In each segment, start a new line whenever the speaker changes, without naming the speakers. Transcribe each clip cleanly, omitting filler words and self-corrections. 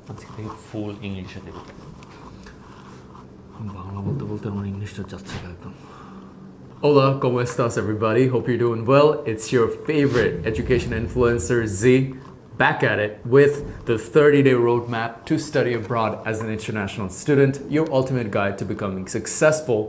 আজকে থেকে ফুল ইংলিশে দেব। বাংলা বলতে বলতে আমার ইংলিশটা যাচ্ছে একদম। Hola, ¿cómo estás everybody? Hope you're doing well. It's your favorite education influencer Z, back at it with the 30-day roadmap to study abroad as an international student, your ultimate guide to becoming successful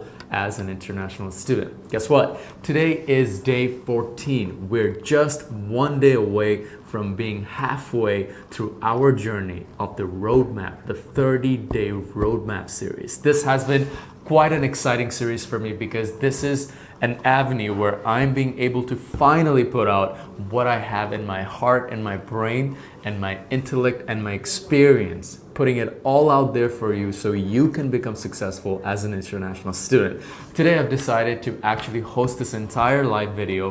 as an international student. Guess what? Today is day 14. We're just one day away from being halfway through our journey of the roadmap, the 30-day roadmap series. This has been quite an exciting series for me because this is an avenue where I'm being able to finally put out what I have in my heart and my brain and my intellect and my experience, putting it all out there for you so you can become successful as an international student. Today I've decided to actually host this entire live video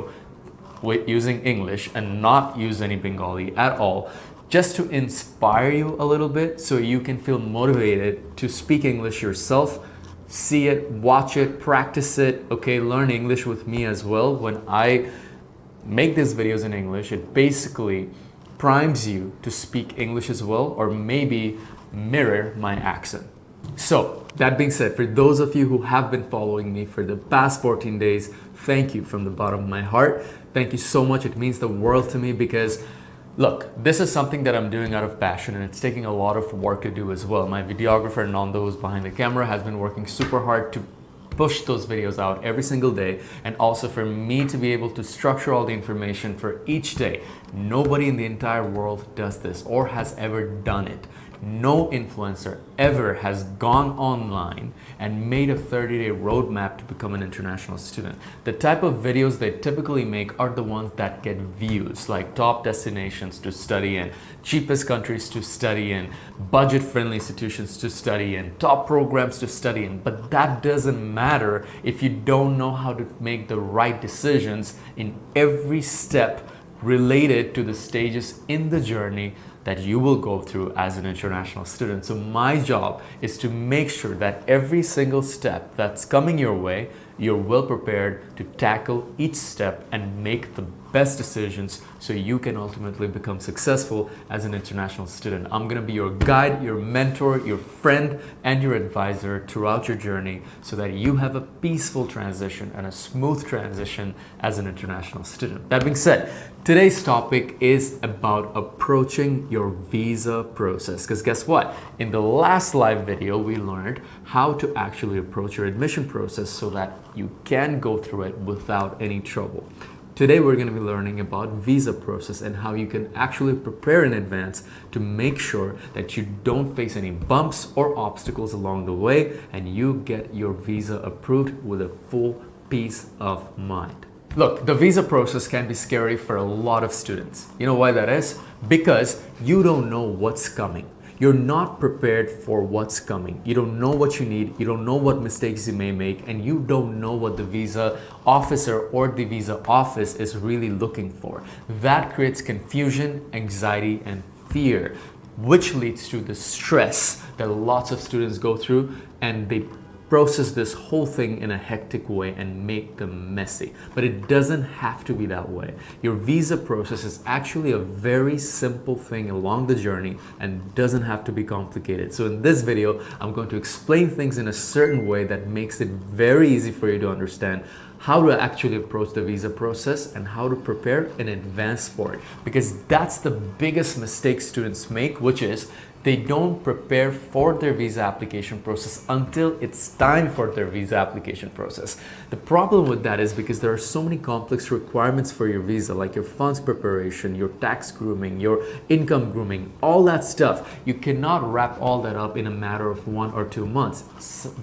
with using English and not use any Bengali at all, just to inspire you a little bit so you can feel motivated to speak English yourself. See it, watch it, practice it, okay? Learn English with me as well. When I make these videos in English, it basically primes you to speak English as well, or maybe mirror my accent. So, that being said, for those of you who have been following me for the past 14 days, thank you from the bottom of my heart. Thank you so much. It means the world to me because look, this is something that I'm doing out of passion and it's taking a lot of work to do as well. My videographer, Nando, who's behind the camera, has been working super hard to push those videos out every single day, and also for me to be able to structure all the information for each day. Nobody in the entire world does this or has ever done it. No influencer ever has gone online and made a 30-day roadmap to become an international student. The type of videos they typically make are the ones that get views, like top destinations to study in, cheapest countries to study in, budget-friendly institutions to study in, top programs to study in. But that doesn't matter if you don't know how to make the right decisions in every step related to the stages in the journey that you will go through as an international student. So my job is to make sure that every single step that's coming your way, you're well prepared to tackle each step and make the best decisions so you can ultimately become successful as an international student. I'm gonna be your guide, your mentor, your friend, and your advisor throughout your journey so that you have a peaceful transition and a smooth transition as an international student. That being said, today's topic is about approaching your visa process. Because guess what? In the last live video, we learned how to actually approach your admission process so that you can go through it without any trouble. Today we're going to be learning about visa process and how you can actually prepare in advance to make sure that you don't face any bumps or obstacles along the way and you get your visa approved with a full peace of mind. Look, the visa process can be scary for a lot of students. You know why that is? Because you don't know what's coming. You're not prepared for what's coming. You don't know what you need, you don't know what mistakes you may make, and you don't know what the visa officer or the visa office is really looking for. That creates confusion, anxiety, and fear, which leads to the stress that lots of students go through, and they process this whole thing in a hectic way and make them messy. But it doesn't have to be that way. Your visa process is actually a very simple thing along the journey and doesn't have to be complicated. So in this video, I'm going to explain things in a certain way that makes it very easy for you to understand how to actually approach the visa process and how to prepare in advance for it. Because that's the biggest mistake students make, which is they don't prepare for their visa application process until it's time for their visa application process. The problem with that is because there are so many complex requirements for your visa, like your funds preparation, your tax grooming, your income grooming, all that stuff. You cannot wrap all that up in a matter of 1 or 2 months.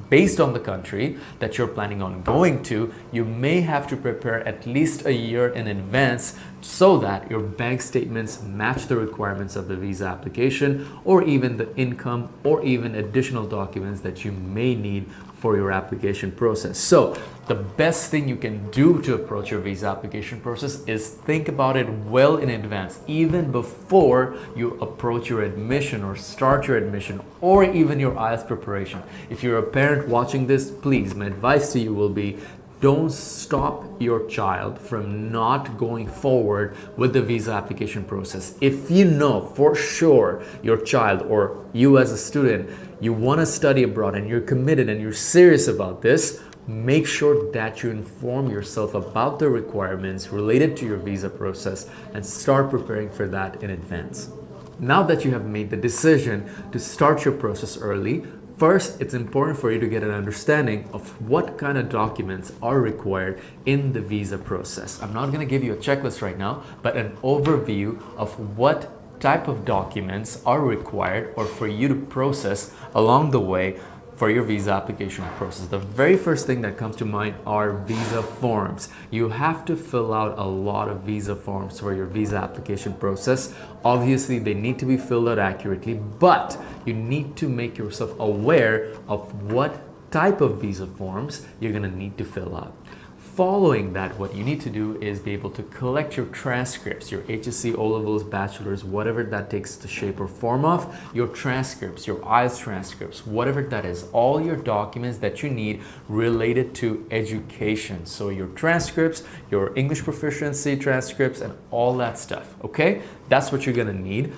Based on the country that you're planning on going to, you may have to prepare at least a year in advance so that your bank statements match the requirements of the visa application, or even the income, or even additional documents that you may need for your application process. So the best thing you can do to approach your visa application process is think about it well in advance, even before you approach your admission or start your admission or even your IELTS preparation. If you're a parent watching this, please, my advice to you will be don't stop your child from not going forward with the visa application process. If you know for sure your child or you as a student, you want to study abroad and you're committed and you're serious about this, make sure that you inform yourself about the requirements related to your visa process and start preparing for that in advance. Now that you have made the decision to start your process early, first, it's important for you to get an understanding of what kind of documents are required in the visa process. I'm not going to give you a checklist right now, but an overview of what type of documents are required or for you to process along the way for your visa application process. The very first thing that comes to mind are visa forms. You have to fill out a lot of visa forms for your visa application process. Obviously, they need to be filled out accurately, but you need to make yourself aware of what type of visa forms you're gonna need to fill out. Following that, what you need to do is be able to collect your transcripts, your HSC, O-levels, bachelor's, whatever that takes the shape or form of, your transcripts, your IELTS transcripts, whatever that is, all your documents that you need related to education. So your transcripts, your English proficiency transcripts, and all that stuff, okay? That's what you're gonna need.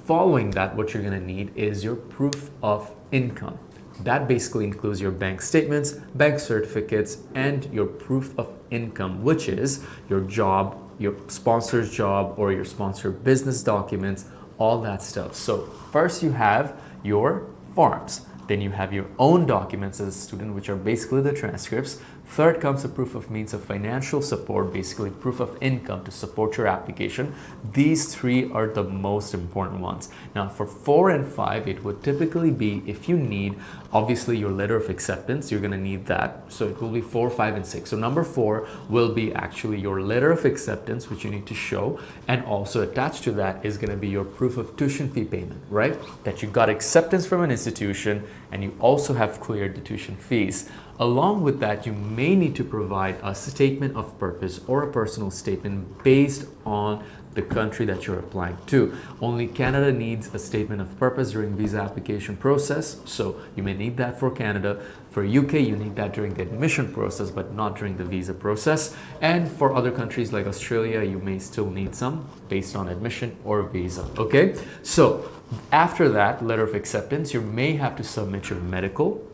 Following that, what you're gonna need is your proof of income. That basically includes your bank statements, bank certificates, and your proof of income, which is your job, your sponsor's job, or your sponsor business documents, all that stuff. So first you have your forms. Then you have your own documents as a student, which are basically the transcripts. Third comes a proof of means of financial support, basically proof of income to support your application. These three are the most important ones. Now for 4 and 5, it would typically be if you need, obviously your letter of acceptance, you're gonna need that. So it will be 4, 5, and 6. So number 4 will be actually your letter of acceptance, which you need to show. And also attached to that is gonna be your proof of tuition fee payment, right? That you got acceptance from an institution and you also have cleared the tuition fees. Along with that, you may need to provide a statement of purpose or a personal statement based on the country that you're applying to. Only Canada needs a statement of purpose during visa application process, so you may need that for Canada. For UK, you need that during the admission process, but not during the visa process. And for other countries like Australia, you may still need some based on admission or visa, okay? So after that letter of acceptance, you may have to submit your medical.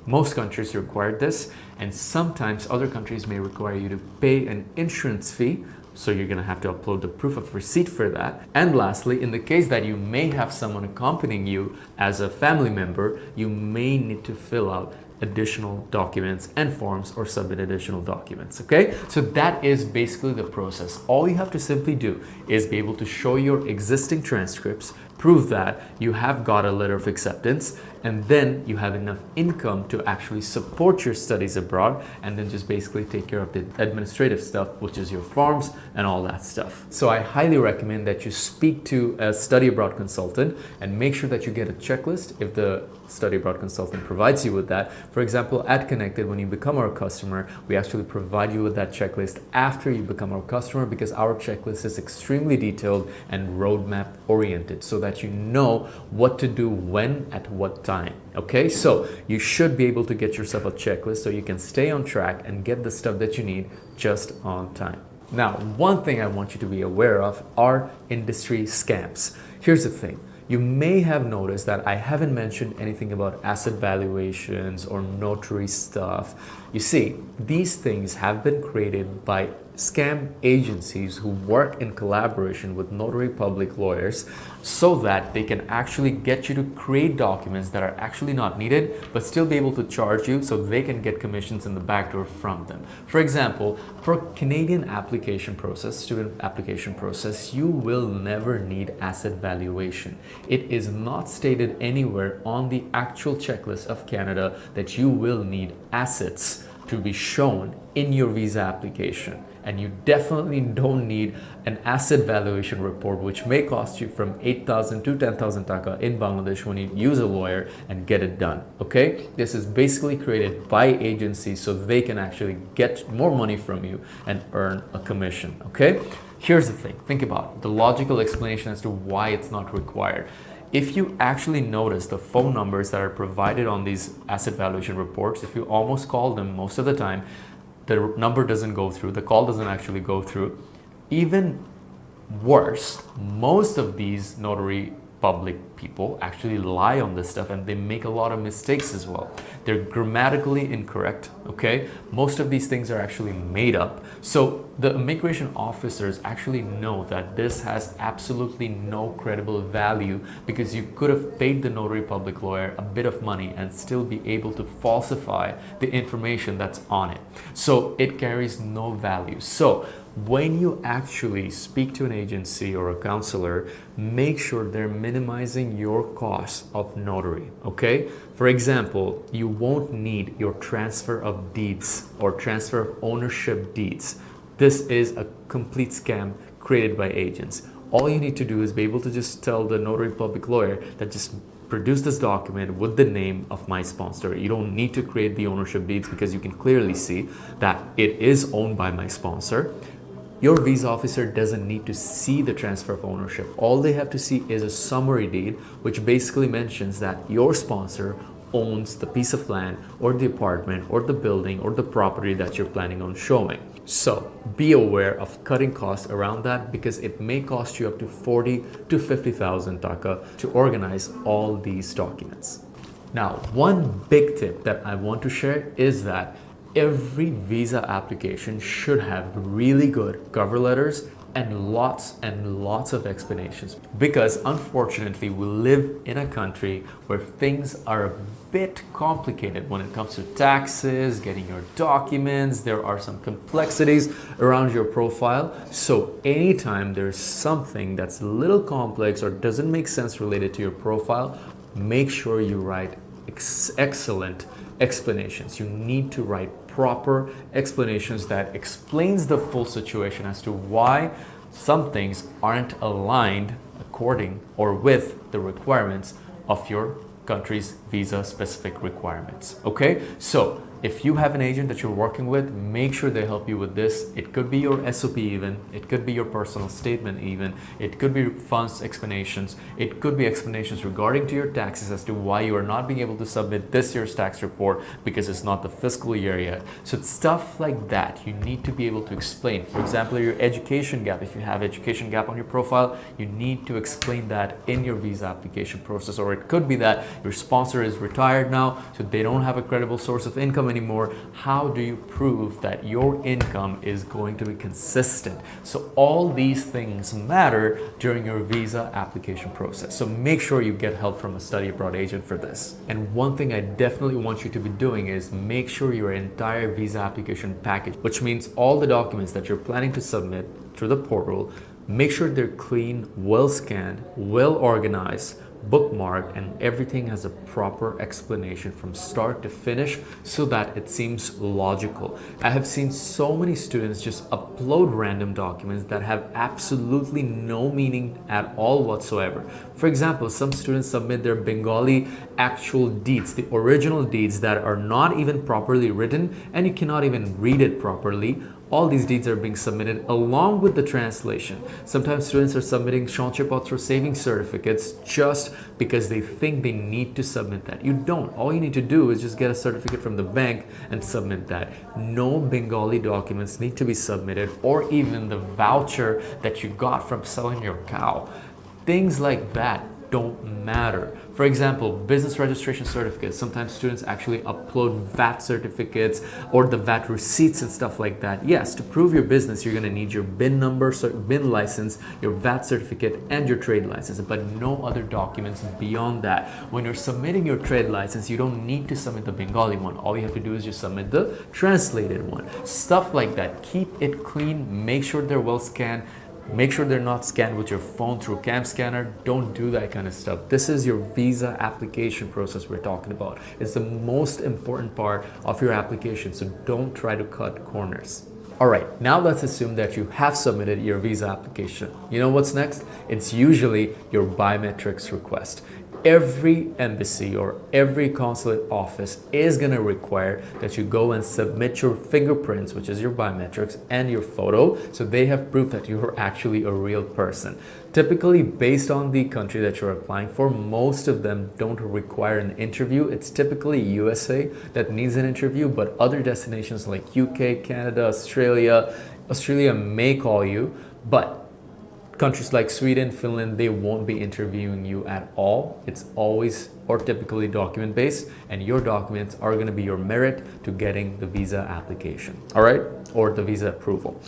Most countries require this, and sometimes other countries may require you to pay an insurance fee. So you're gonna have to upload the proof of receipt for that. And lastly, in the case that you may have someone accompanying you as a family member, you may need to fill out additional documents and forms or submit additional documents, okay? So that is basically the process. All you have to simply do is be able to show your existing transcripts, prove that you have got a letter of acceptance, and then you have enough income to actually support your studies abroad, and then just basically take care of the administrative stuff, which is your forms and all that stuff. So I highly recommend that you speak to a study abroad consultant and make sure that you get a checklist if the study abroad consultant provides you with that. For example, at Connected, when you become our customer, we actually provide you with that checklist after you become our customer, because our checklist is extremely detailed and roadmap oriented so that you know what to do when at what time. Okay, so you should be able to get yourself a checklist so you can stay on track and get the stuff that you need just on time. Now, one thing I want you to be aware of are industry scams. Here's the thing. You may have noticed that I haven't mentioned anything about asset valuations or notary stuff. You see, these things have been created by scam agencies who work in collaboration with notary public lawyers so that they can actually get you to create documents that are actually not needed but still be able to charge you so they can get commissions in the back door from them. For example, for Canadian application process, student application process, you will never need asset valuation. It is not stated anywhere on the actual checklist of Canada that you will need assets to be shown in your visa application. And you definitely don't need an asset valuation report, which may cost you from 8,000 to 10,000 taka in Bangladesh when you use a lawyer and get it done, okay? This is basically created by agencies so they can actually get more money from you and earn a commission, okay? Here's the thing, think about it, the logical explanation as to why it's not required. If you actually notice the phone numbers that are provided on these asset valuation reports, if you almost call them most of the time, the number doesn't go through, the call doesn't actually go through. Even worse, most of these notary public people actually lie on this stuff, and they make a lot of mistakes as well. They're grammatically incorrect, okay? Most of these things are actually made up. So the immigration officers actually know that this has absolutely no credible value, because you could have paid the notary public lawyer a bit of money and still be able to falsify the information that's on it. So it carries no value. So when you actually speak to an agency or a counselor, make sure they're minimizing your costs of notary, okay? For example, you won't need your transfer of deeds or transfer of ownership deeds. This is a complete scam created by agents. All you need to do is be able to just tell the notary public lawyer that just produce this document with the name of my sponsor. You don't need to create the ownership deeds, because you can clearly see that it is owned by my sponsor. Your visa officer doesn't need to see the transfer of ownership. All they have to see is a summary deed, which basically mentions that your sponsor owns the piece of land or the apartment or the building or the property that you're planning on showing. So be aware of cutting costs around that, because it may cost you up to 40 to 50,000 taka to organize all these documents. Now, one big tip that I want to share is that every visa application should have really good cover letters and lots of explanations, because unfortunately we live in a country where things are a bit complicated when it comes to taxes, getting your documents. There are some complexities around your profile. So anytime there's something that's a little complex or doesn't make sense related to your profile, make sure you write excellent explanations. You need to write proper explanations that explains the full situation as to why some things aren't aligned according or with the requirements of your country's visa specific requirements. Okay, so if you have an agent that you're working with, make sure they help you with this. It could be your SOP even, it could be your personal statement even, it could be funds explanations, it could be explanations regarding to your taxes as to why you are not being able to submit this year's tax report because it's not the fiscal year yet. So it's stuff like that you need to be able to explain. For example, your education gap, if you have education gap on your profile, you need to explain that in your visa application process. Or it could be that your sponsor is retired now, so they don't have a credible source of income anymore. How do you prove that your income is going to be consistent? So all these things matter during your visa application process. So make sure you get help from a study abroad agent for this. And one thing I definitely want you to be doing is make sure your entire visa application package, which means all the documents that you're planning to submit through the portal, make sure they're clean, well scanned, well organized, bookmarked, and everything has a proper explanation from start to finish so that it seems logical. I have seen so many students just upload random documents that have absolutely no meaning at all whatsoever. For example, some students submit their Bengali actual deeds, the original deeds that are not even properly written, and you cannot even read it properly. All these deeds are being submitted along with the translation. Sometimes students are submitting Sanchya Patra savings certificates just because they think they need to submit that. You don't. All you need to do is just get a certificate from the bank and submit that. No Bengali documents need to be submitted, or even the voucher that you got from selling your cow. Things like that don't matter. For example, business registration certificates. Sometimes students actually upload VAT certificates or the VAT receipts and stuff like that. Yes, to prove your business, you're going to need your BIN number, BIN license, your VAT certificate, and your trade license, but no other documents beyond that. When you're submitting your trade license, you don't need to submit the Bengali one. All you have to do is just submit the translated one. Stuff like that. Keep it clean. Make sure they're well scanned. Make sure they're not scanned with your phone through a cam scanner. Don't do that kind of stuff. This is your visa application process we're talking about. It's the most important part of your application, so don't try to cut corners. All right, now let's assume that you have submitted your visa application. You know what's next? It's usually your biometrics request. every embassy or every consulate office is going to require that you go and submit your fingerprints, which is your biometrics, and your photo, so they have proof that you're actually a real person. Typically, based on the country that you're applying for, most of them don't require an interview. It's typically USA that needs an interview, but other destinations like UK, Canada, Australia may call you, but countries like Sweden, Finland, they won't be interviewing you at all. It's always or typically document based, and your documents are going to be your merit to getting the visa application, all right, or the visa approval.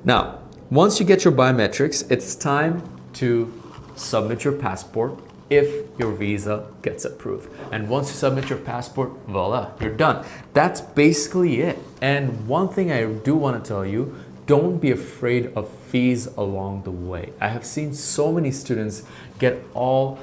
Now, once you get your biometrics, it's time to submit your passport if your visa gets approved. And once you submit your passport, voila, you're done. That's basically it. And one thing I do want to tell you, don't be afraid of fees along the way. I have seen so many students get all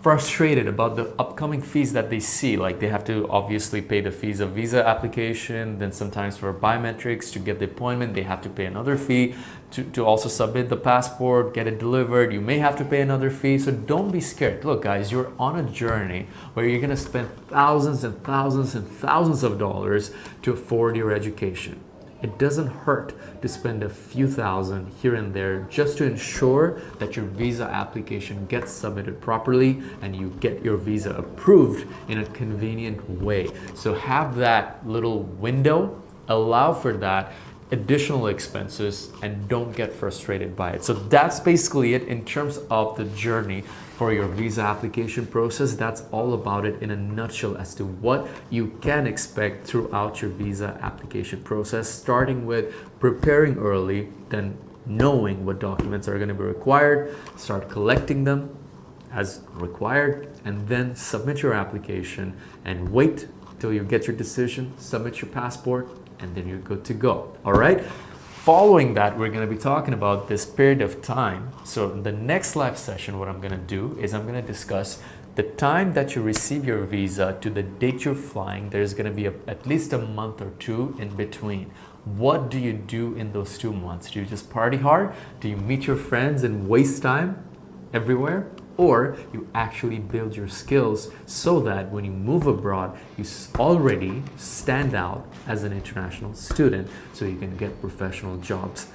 frustrated about the upcoming fees that they see. Like they have to obviously pay the fees of visa application, then sometimes for biometrics to get the appointment, they have to pay another fee to also submit the passport, get it delivered. You may have to pay another fee, so don't be scared. Look guys, you're on a journey where you're gonna spend thousands and thousands and thousands of dollars to afford your education. It doesn't hurt to spend a few thousand here and there just to ensure that your visa application gets submitted properly and you get your visa approved in a convenient way. So have that little window, allow for that additional expenses, and don't get frustrated by it. So that's basically it in terms of the journey for your visa application process. That's all about it in a nutshell as to what you can expect throughout your visa application process, starting with preparing early, then knowing what documents are going to be required, start collecting them as required, and then submit your application and wait till you get your decision, submit your passport, and then you're good to go. All right. Following that, we're going to be talking about this period of time. So in the next live session, what I'm going to do is I'm going to discuss the time that you receive your visa to the date you're flying. There's going to be at least a month or two in between. What do you do in those 2 months? Do you just party hard? Do you meet your friends and waste time everywhere? Or you actually build your skills so that when you move abroad, you already stand out as an international student so you can get professional jobs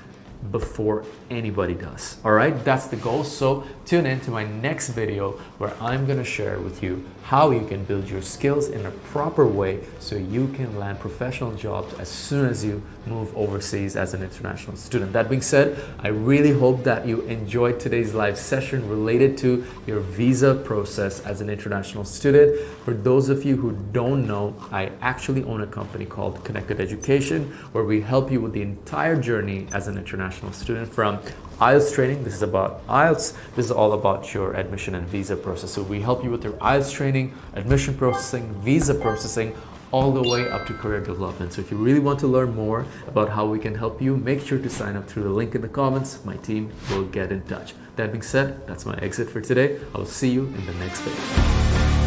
before anybody does. All right, that's the goal. So tune in to my next video where I'm going to share with you how you can build your skills in a proper way so you can land professional jobs as soon as you move overseas as an international student. That being said, I really hope that you enjoyed today's live session related to your visa process as an international student. For those of you who don't know, I actually own a company called Connected Education where we help you with the entire journey as an international student, from IELTS training. This is about IELTS. This is all about your admission and visa process. So we help you with your IELTS training, admission processing, visa processing, all the way up to career development. So if you really want to learn more about how we can help you, make sure to sign up through the link in the comments. My team will get in touch. That being said, that's my exit for today. I'll see you in the next video.